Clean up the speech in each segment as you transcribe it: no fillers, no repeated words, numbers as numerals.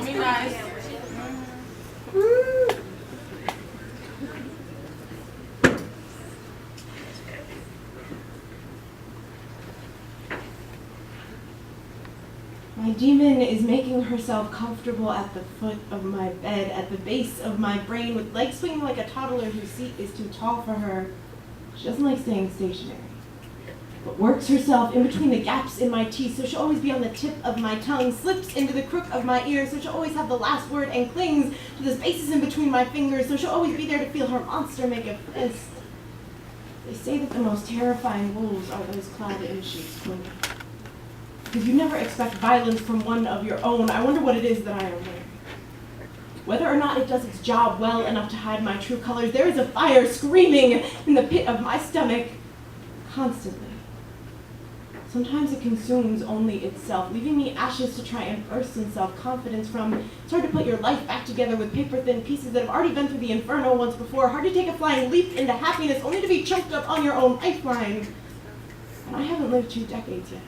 Mommy nice. My demon is making herself comfortable at the foot of my bed, at the base of my brain, with legs swinging like a toddler whose seat is too tall for her. She doesn't like staying stationary, but works herself in between the gaps in my teeth, so she'll always be on the tip of my tongue, slips into the crook of my ear, so she'll always have the last word, and clings to the spaces in between my fingers, so she'll always be there to feel her monster make a fist. They say that the most terrifying wolves are those clad in sheep's clothing. Because you never expect violence from one of your own. I wonder what it is that I am wearing. Whether or not it does its job well enough to hide my true colors, there is a fire screaming in the pit of my stomach constantly. Sometimes it consumes only itself, leaving me ashes to try and burst in self-confidence from. It's hard to put your life back together with paper-thin pieces that have already been through the inferno once before. Hard to take a flying leap into happiness only to be choked up on your own lifeline. And I haven't lived 2 decades yet.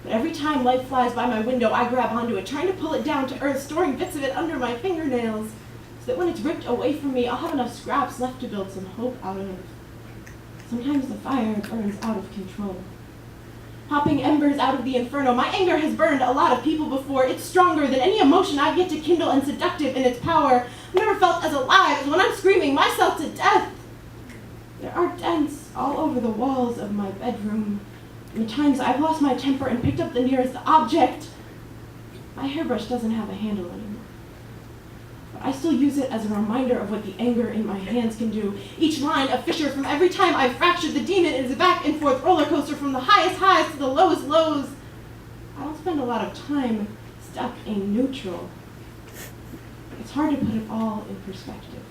But every time life flies by my window, I grab onto it, trying to pull it down to earth, storing bits of it under my fingernails, so that when it's ripped away from me, I'll have enough scraps left to build some hope out of. Sometimes the fire burns out of control. Popping embers out of the inferno, my anger has burned a lot of people before. It's stronger than any emotion I've yet to kindle and seductive in its power. I've never felt as alive as when I'm screaming myself to death. There are dents all over the walls of my bedroom. And the times I've lost my temper and picked up the nearest object, my hairbrush doesn't have a handle anymore. But I still use it as a reminder of what the anger in my hands can do. Each line a fissure from every time I've fractured the demon is a back and forth roller coaster from the highest highs to the lowest lows. I don't spend a lot of time stuck in neutral. It's hard to put it all in perspective.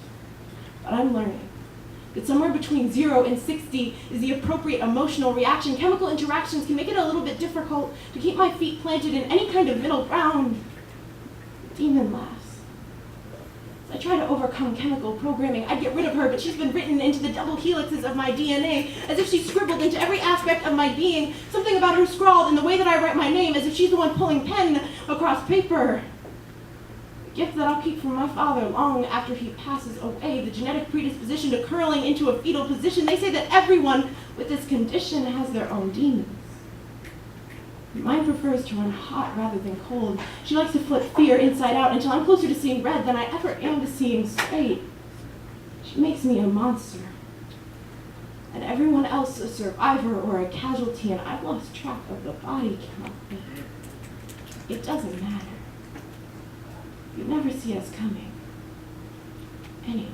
But I'm learning that somewhere between 0 and 60 is the appropriate emotional reaction. Chemical interactions can make it a little bit difficult to keep my feet planted in any kind of middle ground. The demon laughs. As I try to overcome chemical programming, I'd get rid of her, but she's been written into the double helixes of my DNA, as if she's scribbled into every aspect of my being. Something about her scrawled in the way that I write my name, as if she's the one pulling pen across paper. Gift that I'll keep from my father long after he passes away, the genetic predisposition to curling into a fetal position. They say that everyone with this condition has their own demons. Mine prefers to run hot rather than cold. She likes to flip fear inside out until I'm closer to seeing red than I ever am to seeing straight. She makes me a monster. And everyone else a survivor or a casualty, and I've lost track of the body count. It doesn't matter. You never see us coming. Anyway.